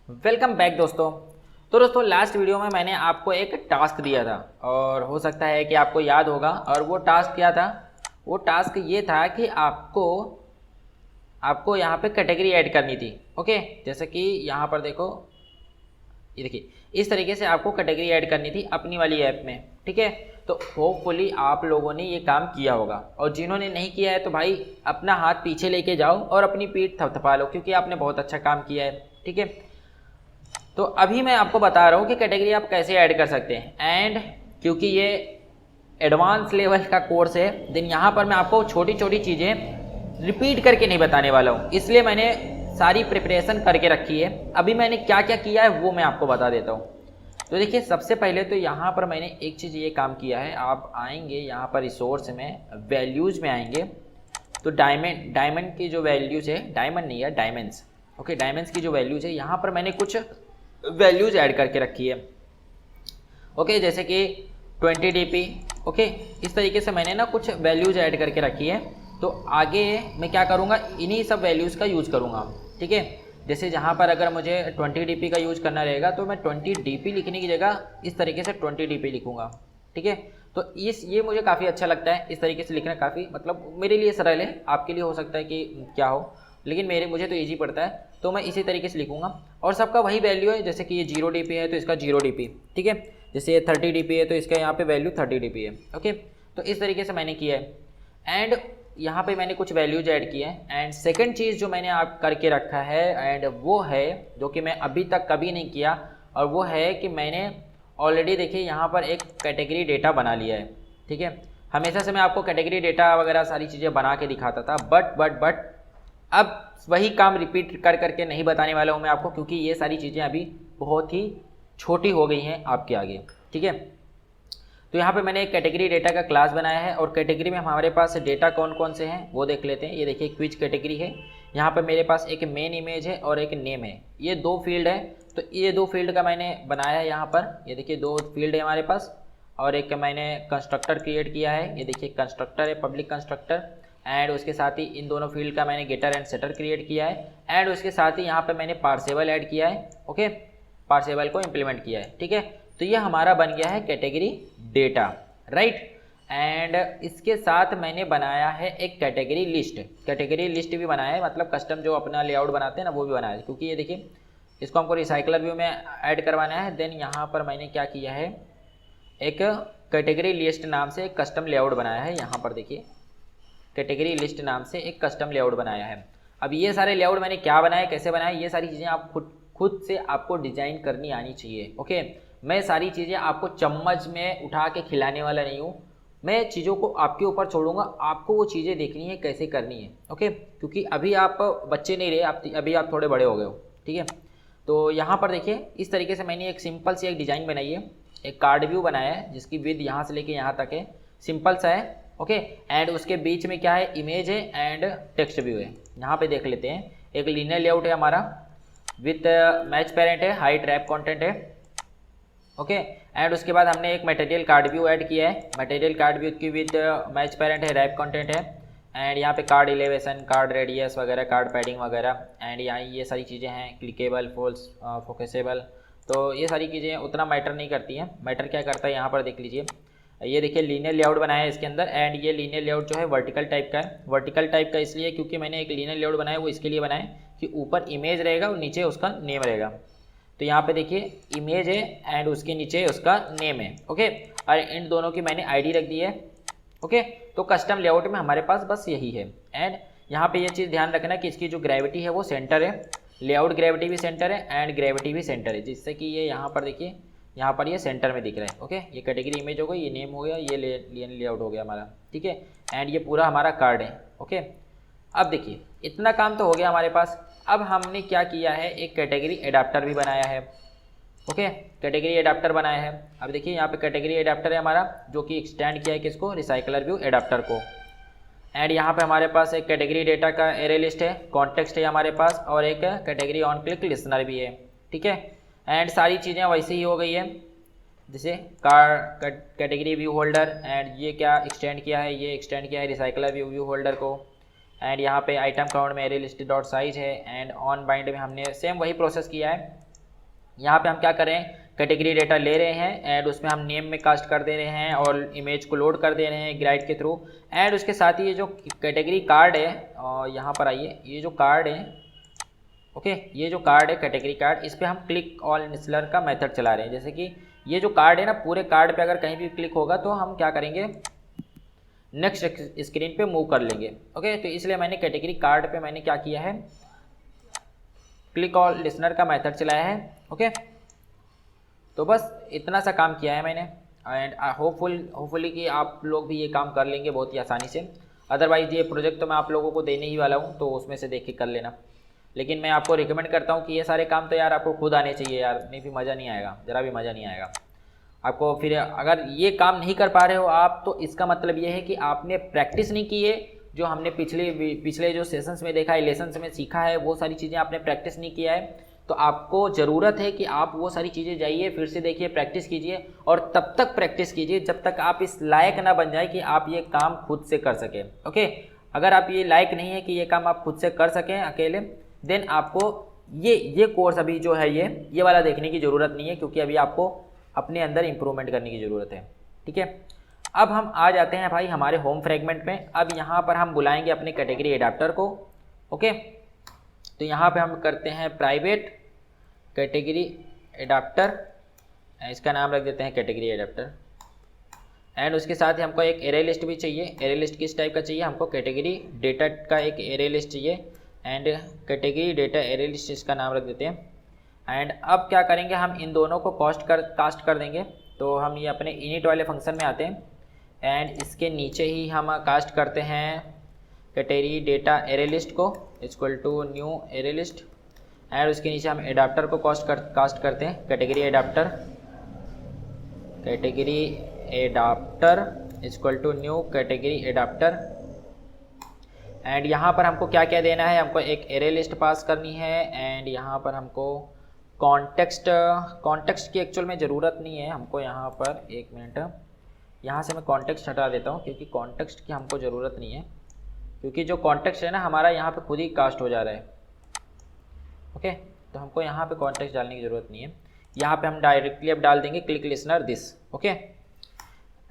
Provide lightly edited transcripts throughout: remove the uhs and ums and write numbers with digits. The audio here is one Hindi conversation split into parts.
वेलकम बैक दोस्तों। तो दोस्तों लास्ट वीडियो में मैंने आपको एक टास्क दिया था और हो सकता है कि आपको याद होगा। और वो टास्क क्या था? वो टास्क ये था कि आपको आपको यहाँ पे कैटेगरी ऐड करनी थी। ओके, जैसे कि यहाँ पर देखो, ये देखिए, इस तरीके से आपको कैटेगरी ऐड करनी थी अपनी वाली ऐप में। ठीक है, तो होपफुली आप लोगों ने ये काम किया होगा, और जिन्होंने नहीं किया है तो भाई अपना हाथ पीछे लेके जाओ और अपनी पीठ थपथपा लो, क्योंकि आपने बहुत अच्छा काम किया है। ठीक है, तो अभी मैं आपको बता रहा हूँ कि कैटेगरी आप कैसे ऐड कर सकते हैं। एंड क्योंकि ये एडवांस लेवल का कोर्स है, देन यहाँ पर मैं आपको छोटी छोटी चीज़ें रिपीट करके नहीं बताने वाला हूँ, इसलिए मैंने सारी प्रिपरेशन करके रखी है। अभी मैंने क्या क्या किया है वो मैं आपको बता देता हूँ। तो देखिए, सबसे पहले तो यहाँ पर मैंने एक चीज़ ये काम किया है। आप आएंगे यहाँ पर रिसोर्स में, वैल्यूज़ में आएंगे तो डायमंड की जो वैल्यूज़ है, डायमंड नहीं है डायमंड्स, ओके, डायमंड्स की जो वैल्यूज़ है यहाँ पर मैंने कुछ वैल्यूज़ ऐड करके रखी है। ओके, जैसे कि 20 DP। ओके, इस तरीके से मैंने ना कुछ वैल्यूज़ ऐड करके रखी है। तो आगे मैं क्या करूँगा, इन्हीं सब वैल्यूज़ का यूज़ करूँगा। ठीक है, जैसे जहाँ पर अगर मुझे 20 DP का यूज़ करना रहेगा तो मैं 20 DP लिखने की जगह इस तरीके से 20 DP लिखूँगा। ठीक है, तो ये मुझे काफ़ी अच्छा लगता है, इस तरीके से लिखना काफ़ी, मतलब मेरे लिए सरल है, आपके लिए हो सकता है कि क्या हो, लेकिन मुझे तो ईजी पड़ता है, तो मैं इसी तरीके से लिखूँगा। और सबका वही वैल्यू है, जैसे कि ये 0 DP है तो इसका 0 DP। ठीक है, जैसे ये 30 DP है तो इसका यहाँ पे वैल्यू 30 DP है। ओके, तो इस तरीके से मैंने किया है। एंड यहाँ पे मैंने कुछ वैल्यूज ऐड किए हैं। एंड सेकंड चीज़ जो मैंने आप करके रखा है, एंड वो है जो कि मैं अभी तक कभी नहीं किया, और वो है कि मैंने ऑलरेडी देखिए यहाँ पर एक कैटेगरी डेटा बना लिया है। ठीक है, हमेशा से मैं आपको कैटेगरी डेटा वगैरह सारी चीज़ें बना के दिखाता था, बट अब वही काम रिपीट कर करके नहीं बताने वाला हूँ मैं आपको, क्योंकि ये सारी चीज़ें अभी बहुत ही छोटी हो गई हैं आपके आगे। ठीक है, तो यहाँ पे मैंने एक कैटेगरी डेटा का क्लास बनाया है, और कैटेगरी में हमारे पास डेटा कौन कौन से हैं वो देख लेते हैं। ये देखिए, क्विज कैटेगरी है। यहाँ पे मेरे पास एक मेन इमेज है और एक नेम है, ये दो फील्ड है। तो ये दो फील्ड का मैंने बनाया है यहाँ पर, ये देखिए दो फील्ड है हमारे पास, और एक मैंने कंस्ट्रक्टर क्रिएट किया है, ये देखिए कंस्ट्रक्टर है, पब्लिक कंस्ट्रक्टर। एंड उसके साथ ही इन दोनों फील्ड का मैंने गेटर एंड सेटर क्रिएट किया है। एंड उसके साथ ही यहाँ पे मैंने पार्सेबल ऐड किया है। ओके, पार्सेबल को इम्प्लीमेंट किया है। ठीक है, तो ये हमारा बन गया है कैटेगरी डेटा, राइट। एंड इसके साथ मैंने बनाया है एक कैटेगरी लिस्ट भी बनाया है, मतलब कस्टम जो अपना लेआउट बनाते हैं ना वो भी बनाया है, क्योंकि ये देखिए इसको हमको रिसाइकलर व्यू में ऐड करवाना है। देन यहाँ पर मैंने क्या किया है, एक कैटेगरी लिस्ट नाम से एक कस्टम लेआउट बनाया है। यहाँ पर देखिए, कैटेगरी लिस्ट नाम से एक कस्टम लेआउट बनाया है। अब ये सारे लेआउट मैंने क्या बनाया, कैसे बनाया, ये सारी चीज़ें आप खुद से आपको डिजाइन करनी आनी चाहिए। ओके, मैं सारी चीज़ें आपको चम्मच में उठा के खिलाने वाला नहीं हूँ, मैं चीज़ों को आपके ऊपर छोड़ूंगा, आपको वो चीज़ें देखनी है कैसे करनी है। ओके, क्योंकि अभी आप बच्चे नहीं रहे, अभी आप थोड़े बड़े हो गए हो। ठीक है, तो यहाँ पर देखिए इस तरीके से मैंने एक सिंपल सी एक डिज़ाइन बनाई है, एक कार्ड व्यू बनाया है जिसकी विड्थ यहाँ से लेके यहाँ तक है, सिंपल सा है। ओके, एंड उसके बीच में क्या है, इमेज है एंड टेक्स्ट व्यू है। यहाँ पे देख लेते हैं, एक लीनियर लेआउट है हमारा, विथ मैच पेरेंट है, हाइट रैप कंटेंट है। ओके, एंड उसके बाद हमने एक मटेरियल कार्ड व्यू ऐड किया है, मटेरियल कार्ड व्यू की विद मैच पेरेंट है, रैप कंटेंट है। एंड यहाँ पे कार्ड एलिवेशन, कार्ड रेडियस वगैरह, कार्ड पैडिंग वगैरह। एंड यहाँ ये सारी चीज़ें हैं, क्लिकेबल, फोल्स, फोकसेबल। तो ये सारी चीज़ें उतना मैटर नहीं करती हैं, मैटर क्या करता है यहाँ पर देख लीजिए। ये देखिए लीनियर लेआउट बनाया है इसके अंदर, एंड ये लीनियर लेआउट जो है वर्टिकल टाइप का है। वर्टिकल टाइप का इसलिए क्योंकि मैंने एक लीनियर लेआउट बनाया वो इसके लिए बनाया कि ऊपर इमेज रहेगा और नीचे उसका नेम रहेगा। तो यहाँ पे देखिए इमेज है एंड उसके नीचे उसका नेम है। ओके, और इन दोनों की मैंने आईडी रख दी है। ओके, तो कस्टम लेआउट में हमारे पास बस यही है। एंड यहाँ पे ये चीज़ ध्यान रखना कि इसकी जो ग्रेविटी है वो सेंटर है, लेआउट ग्रेविटी भी सेंटर है एंड ग्रेविटी भी सेंटर है, जिससे कि ये यहाँ पर देखिए, यहाँ पर ये सेंटर में दिख रहा है। ओके, ये कैटेगरी इमेज हो गई, ये नेम हो गया, ये लेआउट हो गया हमारा। ठीक है, एंड ये पूरा हमारा कार्ड है। ओके, अब देखिए इतना काम तो हो गया हमारे पास। अब हमने क्या किया है, एक कैटेगरी एडाप्टर भी बनाया है। ओके, कैटेगरी एडाप्टर बनाया है। अब देखिए यहाँ पे कैटेगरी एडाप्टर है हमारा, जो कि एक्सटेंड किया है किसको, रिसाइकलर व्यू एडाप्टर को। एंड यहाँ पे हमारे पास एक कैटेगरी डेटा का एरे लिस्ट है, कॉन्टेक्स्ट है हमारे पास, और एक कैटेगरी ऑन क्लिक लिसनर भी है। ठीक है, एंड सारी चीज़ें वैसे ही हो गई है, जैसे कैटेगरी व्यू होल्डर। एंड ये क्या एक्सटेंड किया है, ये एक्सटेंड किया है रिसाइकलर व्यू होल्डर को। एंड यहाँ पे आइटम काउंट में एरे लिस्ट डॉट साइज है। एंड ऑन बाइंड में हमने सेम वही प्रोसेस किया है, यहाँ पे हम क्या कर रहे हैं, कैटेगरी डेटा ले रहे हैं एंड उसमें हम नेम में कास्ट कर दे रहे हैं और इमेज को लोड कर दे रहे हैं ग्राइड के थ्रू। एंड उसके साथ ही ये जो कैटेगरी कार्ड है, और यहाँ पर आइए, ये जो कार्ड है, ओके, ये जो कार्ड है कैटेगरी कार्ड, इस पर हम क्लिक ऑल इंस्टॉलर का मेथड चला रहे हैं। जैसे कि ये जो कार्ड है ना, पूरे कार्ड पे अगर कहीं भी क्लिक होगा तो हम क्या करेंगे, नेक्स्ट स्क्रीन पे मूव कर लेंगे। ओके, तो इसलिए मैंने कैटेगरी कार्ड पे मैंने क्या किया है, क्लिक ऑल लिसनर का मेथड चलाया है। ओके, तो बस इतना सा काम किया है मैंने एंड होपफुली कि आप लोग भी ये काम कर लेंगे बहुत ही आसानी से। अदरवाइज़ ये प्रोजेक्ट तो मैं आप लोगों को देने ही वाला हूँ, तो उसमें से देख के कर लेना। लेकिन मैं आपको रिकमेंड करता हूँ कि ये सारे काम तो यार आपको खुद आने चाहिए यार, नहीं फिर मज़ा नहीं आएगा, ज़रा भी मज़ा नहीं आएगा आपको। फिर अगर ये काम नहीं कर पा रहे हो आप, तो इसका मतलब ये है कि आपने प्रैक्टिस नहीं की है। जो हमने पिछले जो सेशंस में देखा है, लेसन्स में सीखा है, वो सारी चीज़ें आपने प्रैक्टिस नहीं किया है। तो आपको ज़रूरत है कि आप वो सारी चीज़ें जाइए, फिर से देखिए, प्रैक्टिस कीजिए और तब तक प्रैक्टिस कीजिए जब तक आप इस लायक ना बन जाए कि आप ये काम खुद से कर सकें। ओके, अगर आप ये लायक नहीं है कि ये काम आप खुद से कर सकें अकेले, देन आपको ये कोर्स अभी जो है ये वाला देखने की ज़रूरत नहीं है, क्योंकि अभी आपको अपने अंदर इम्प्रूवमेंट करने की ज़रूरत है। ठीक है, अब हम आ जाते हैं भाई हमारे होम फ्रेगमेंट में। अब यहाँ पर हम बुलाएंगे अपने कैटेगरी एडाप्टर को। ओके, तो यहाँ पे हम करते हैं प्राइवेट कैटेगरी एडाप्टर, इसका नाम रख देते हैं कैटेगरी एडाप्टर। एंड उसके साथ ही हमको एक एरे लिस्ट भी चाहिए। एरे लिस्ट किस टाइप का चाहिए, हमको कैटेगरी डेटा का एक एरे लिस्ट चाहिए and category data array list इसका नाम रख देते हैं। एंड अब क्या करेंगे, हम इन दोनों को कास्ट कर देंगे। तो हम ये अपने इनिट वाले फंक्शन में आते हैं एंड इसके नीचे ही हम कास्ट करते हैं कैटेगरी डेटा एरे लिस्ट को equal to new array list. And उसके नीचे हम एडाप्टर को कास्ट करते हैं category adapter equal to new category adapter. And यहाँ पर हमको क्या क्या देना है, हमको एक एरे लिस्ट पास करनी है एंड यहाँ पर हमको कॉन्टेक्स्ट की एक्चुअल में ज़रूरत नहीं है हमको। यहाँ पर एक मिनट, यहाँ से मैं कॉन्टेक्स्ट हटा देता हूँ क्योंकि कॉन्टेक्स्ट की हमको ज़रूरत नहीं है, क्योंकि जो कॉन्टेक्स्ट है ना हमारा यहाँ पे खुद ही कास्ट हो जा रहा है। ओके, तो हमको यहाँ पे कॉन्टेक्स्ट डालने की ज़रूरत नहीं है। यहाँ पे हम डायरेक्टली अब डाल देंगे click listener this. Okay,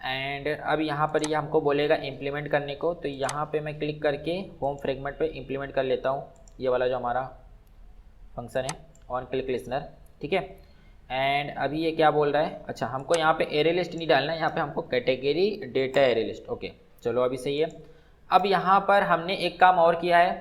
and अब यहाँ पर ये हमको बोलेगा इम्प्लीमेंट करने को, तो यहाँ पे मैं क्लिक करके होम फ्रेगमेंट पे इम्प्लीमेंट कर लेता हूँ ये वाला जो हमारा फंक्शन है ऑन क्लिक लिसनर। ठीक है, एंड अभी ये क्या बोल रहा है, अच्छा हमको यहाँ पे एरे लिस्ट नहीं डालना है, यहाँ पे हमको category data array list. Okay, चलो अभी सही है। अब यहाँ पर हमने एक काम और किया है,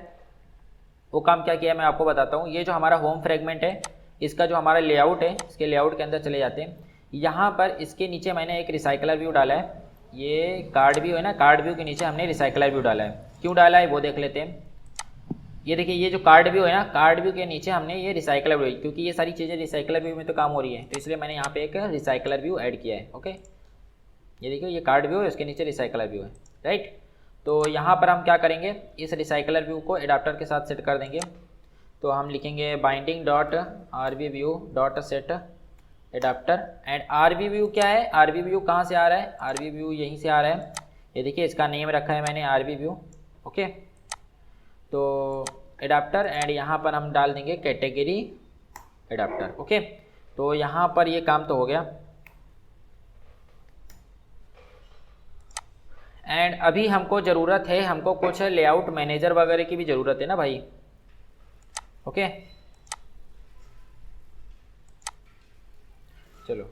वो काम क्या किया है मैं आपको बताता हूँ। ये जो हमारा होम फ्रेगमेंट है, इसका जो हमारा लेआउट है, इसके लेआउट के अंदर चले जाते हैं। यहाँ पर इसके नीचे मैंने एक रिसाइकलर व्यू डाला है। ये कार्ड व्यू है ना, कार्ड व्यू के नीचे हमने रिसाइकलर व्यू डाला है। क्यों डाला है वो देख लेते हैं। ये देखिए, ये जो कार्ड व्यू है ना, कार्ड व्यू के नीचे हमने ये रिसाइकलर व्यू, क्योंकि ये सारी चीज़ें रिसाइकलर व्यू में तो काम हो रही है, तो इसलिए मैंने यहाँ पे एक रिसाइकलर व्यू ऐड किया है। ओके, ये देखिए, ये कार्ड व्यू है, उसके नीचे रिसाइकलर व्यू है, राइट। तो यहाँ पर हम क्या करेंगे, इस रिसाइकलर व्यू को एडाप्टर के साथ सेट कर देंगे। तो हम लिखेंगे binding dot RV view dot set adapter. And RV view क्या है, आरवी व्यू कहाँ से आ रहा है, आरवी व्यू यहीं से आ रहा है। ये देखिए, इसका नेम रखा है मैंने आरवी व्यू। ओके, तो एडाप्टर एंड यहाँ पर हम डाल देंगे कैटेगरी एडाप्टर। ओके, तो यहाँ पर ये काम तो हो गया। एंड अभी हमको ज़रूरत है, हमको कुछ लेआउट मैनेजर वगैरह की भी ज़रूरत है ना भाई। ओके, चलो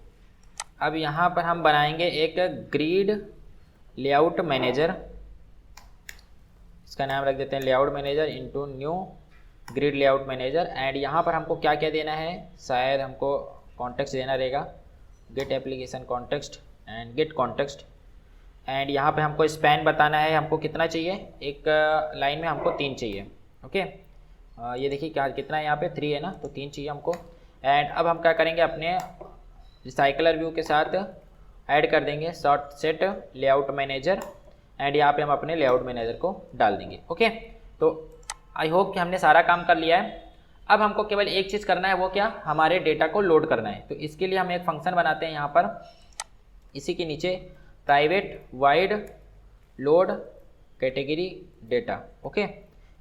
अब यहाँ पर हम बनाएंगे एक ग्रिड लेआउट मैनेजर। इसका नाम रख देते हैं layout manager into new grid layout manager. And यहाँ पर हमको क्या क्या देना है, शायद हमको कॉन्टेक्स्ट देना रहेगा, get application context and get context. And यहाँ पे हमको स्पैन बताना है, हमको कितना चाहिए, एक लाइन में हमको 3 चाहिए। ओके, ये देखिए क्या कितना है, यहाँ पे 3 है ना, तो 3 चाहिए हमको। एंड अब हम क्या करेंगे, अपने रिसाइकलर व्यू के साथ ऐड कर देंगे short set layout manager. And यहाँ पे हम अपने लेआउट मैनेजर को डाल देंगे। ओके, तो आई होप कि हमने सारा काम कर लिया है। अब हमको केवल एक चीज़ करना है, वो क्या, हमारे डेटा को लोड करना है। तो इसके लिए हम एक फंक्शन बनाते हैं यहाँ पर, इसी के नीचे private wide load category data. Okay,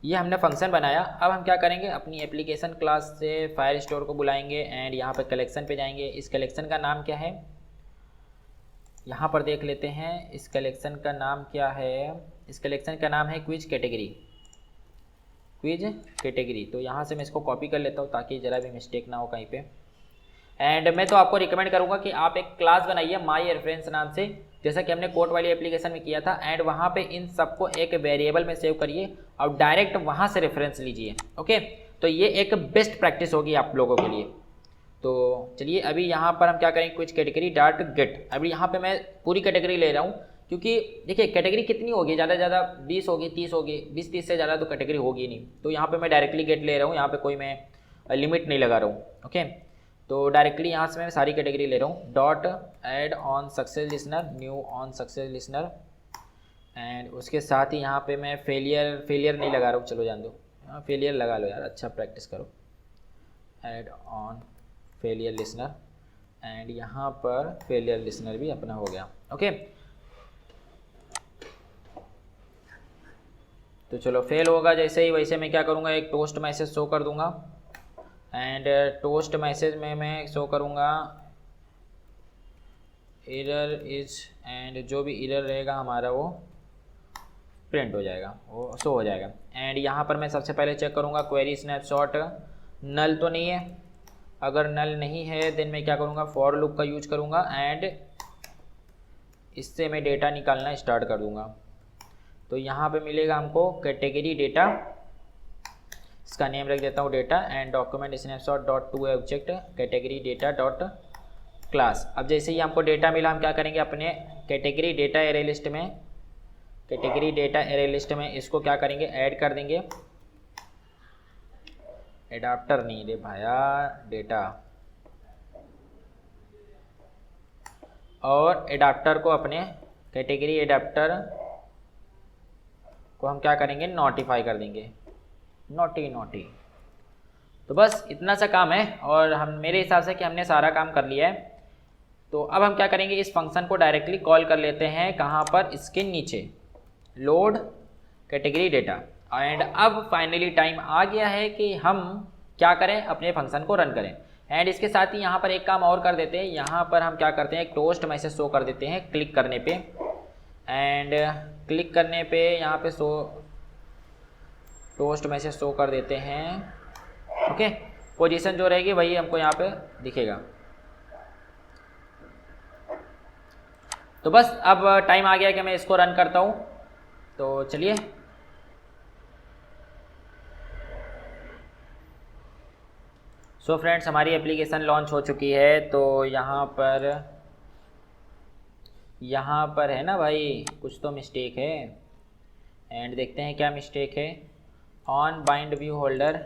ये हमने फंक्शन बनाया। अब हम क्या करेंगे, अपनी एप्लीकेशन क्लास से फायर स्टोर को बुलाएंगे एंड यहाँ पर कलेक्शन पे जाएंगे। इस कलेक्शन का नाम क्या है, यहाँ पर देख लेते हैं। इस कलेक्शन का नाम क्या है, इस कलेक्शन का नाम है क्विज कैटेगरी, क्विज कैटेगरी। तो यहाँ से मैं इसको कॉपी कर लेता हूँ ताकि ज़रा भी मिस्टेक ना हो कहीं पे। एंड मैं तो आपको रिकमेंड करूँगा कि आप एक क्लास बनाइए माई रेफरेंस नाम से, जैसा कि हमने कोट वाली एप्लीकेशन में किया था। एंड वहाँ पे इन सबको एक वेरिएबल में सेव करिए और डायरेक्ट वहाँ से रेफरेंस लीजिए। ओके, तो ये एक बेस्ट प्रैक्टिस होगी आप लोगों के लिए। तो चलिए अभी यहाँ पर हम क्या करेंगे, कुछ कैटेगरी डॉट गेट। अभी यहाँ पे मैं पूरी कैटेगरी ले रहा हूँ क्योंकि देखिए कैटेगरी कितनी होगी, ज़्यादा से ज़्यादा 20 होगी, 30 होगी, 20-30 से ज़्यादा तो कैटेगरी होगी नहीं। तो यहाँ पे मैं डायरेक्टली गेट ले रहा हूँ, यहाँ पे कोई मैं लिमिट नहीं लगा रहा हूँ। ओके, तो डायरेक्टली यहाँ से मैं सारी कैटेगरी ले रहा हूँ। Dot add on success listener, new on success listener. And उसके साथ ही यहाँ पे मैं फेलियर नहीं लगा रहा हूँ, चलो जान दो, फेलियर लगा लो यार, अच्छा प्रैक्टिस करो। Add on failure listener and यहाँ पर फेलियर लिसनर भी अपना हो गया। ओके, तो चलो फेल होगा जैसे ही, वैसे मैं क्या करूँगा, एक टोस्ट मैसेज शो कर दूँगा। एंड टोस्ट मैसेज में मैं शो करूँगा एरर इज, एंड जो भी एरर रहेगा हमारा वो प्रिंट हो जाएगा, वो शो हो जाएगा। एंड यहाँ पर मैं सबसे पहले चेक करूँगा क्वेरी स्नैपशॉट नल तो नहीं है। अगर नल नहीं है देन मैं क्या करूँगा, फॉर लूप का यूज करूँगा एंड इससे मैं डेटा निकालना स्टार्ट कर दूँगा। तो यहाँ पे मिलेगा हमको कैटेगरी डेटा, इसका नेम रख देता हूँ data and document snapshot dot to object category data dot class. अब जैसे ही हमको डेटा मिला हम क्या करेंगे, अपने कैटेगरी डेटा एरे लिस्ट में, कैटेगरी डेटा एरे लिस्ट में इसको क्या करेंगे, ऐड कर देंगे। एडाप्टर नहीं रे भाया, डेटा। और एडाप्टर को अपने कैटेगरी एडाप्टर को हम क्या करेंगे, नोटिफाई कर देंगे, नोटी। तो बस इतना सा काम है और हम मेरे हिसाब से कि हमने सारा काम कर लिया है। तो अब हम क्या करेंगे, इस फंक्शन को डायरेक्टली कॉल कर लेते हैं, कहाँ पर, इसके नीचे लोड कैटेगरी डेटा। एंड अब फाइनली टाइम आ गया है कि हम क्या करें, अपने फंक्शन को रन करें। एंड इसके साथ ही यहाँ पर एक काम और कर देते हैं, यहाँ पर हम क्या करते हैं, एक टोस्ट मैसेज शो कर देते हैं क्लिक करने पे। एंड क्लिक करने पे यहाँ पे टोस्ट मैसेज शो कर देते हैं। ओके, पोजीशन जो रहेगी वही हमको यहाँ पे दिखेगा। तो बस अब टाइम आ गया कि मैं इसको रन करता हूँ। तो चलिए, सो फ्रेंड्स हमारी एप्लीकेशन लॉन्च हो चुकी है। तो यहाँ पर है ना भाई, कुछ तो मिस्टेक है। एंड देखते हैं क्या मिस्टेक है। ऑन बाइंड व्यू होल्डर,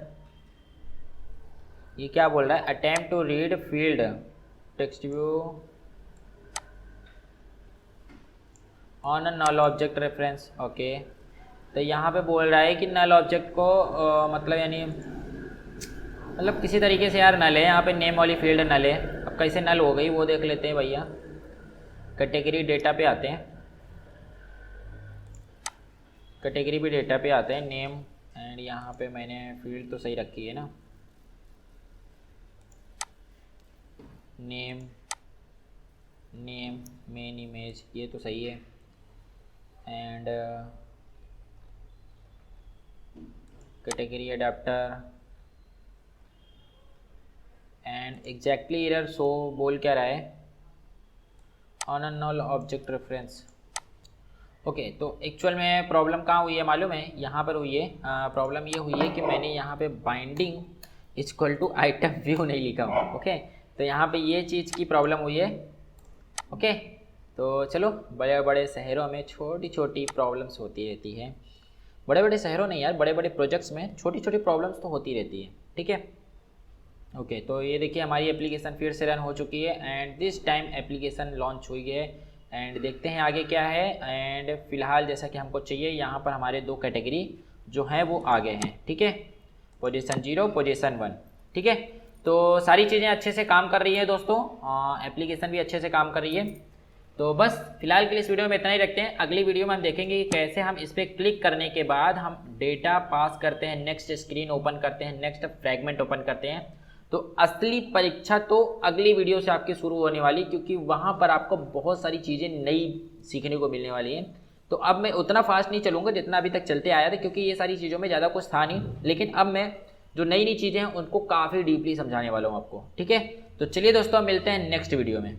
ये क्या बोल रहा है, attempt to read field text view on a null object reference. Okay, तो यहाँ पे बोल रहा है कि नल ऑब्जेक्ट को मतलब किसी तरीके से यार नल है, यहाँ पे नेम वाली फील्ड नल है। अब कैसे नल हो गई वो देख लेते हैं भैया। कैटेगरी डेटा पे आते हैं, कैटेगरी भी डेटा पे आते हैं, नेम। एंड यहाँ पे मैंने फील्ड तो सही रखी है ना, नेम मेन इमेज, ये तो सही है। And category adapter and exactly error show बोल क्या रहा है, on a null object reference. Okay, तो एक्चुअल में प्रॉब्लम कहाँ हुई है मालूम है, यहाँ पर हुई है। प्रॉब्लम ये हुई है कि मैंने यहाँ पे binding equal to item view नहीं लिखा हूँ। ओके, तो यहाँ पे ये चीज़ की प्रॉब्लम हुई है। ओके, तो चलो, बड़े बड़े शहरों में छोटी छोटी प्रॉब्लम्स होती रहती है। बड़े बड़े शहरों नहीं यार, बड़े बड़े प्रोजेक्ट्स में छोटी छोटी प्रॉब्लम्स तो होती रहती है। ठीक है, ओके, तो ये देखिए हमारी एप्लीकेशन फिर से रन हो चुकी है and this time application launch हुई है। एंड देखते हैं आगे क्या है। एंड फिलहाल जैसा कि हमको चाहिए, यहाँ पर हमारे दो कैटेगरी जो हैं वो आ गए हैं। ठीक है, पोजीशन 0, पोजीशन 1। ठीक है, तो सारी चीज़ें अच्छे से काम कर रही है दोस्तों, एप्लीकेशन भी अच्छे से काम कर रही है। तो बस फिलहाल के लिए इस वीडियो में इतना ही रखते हैं। अगली वीडियो में हम देखेंगे कि कैसे हम इस पर क्लिक करने के बाद हम डेटा पास करते हैं, नेक्स्ट स्क्रीन ओपन करते हैं, नेक्स्ट फ्रैगमेंट ओपन करते हैं। तो असली परीक्षा तो अगली वीडियो से आपकी शुरू होने वाली, क्योंकि वहाँ पर आपको बहुत सारी चीज़ें नई सीखने को मिलने वाली हैं। तो अब मैं उतना फास्ट नहीं चलूँगा जितना अभी तक चलते आया था, क्योंकि ये सारी चीज़ों में ज़्यादा कुछ था नहीं। लेकिन अब मैं जो नई नई चीज़ें हैं उनको काफ़ी डीपली समझाने वाला हूँ आपको। ठीक है, तो चलिए दोस्तों, मिलते हैं नेक्स्ट वीडियो में।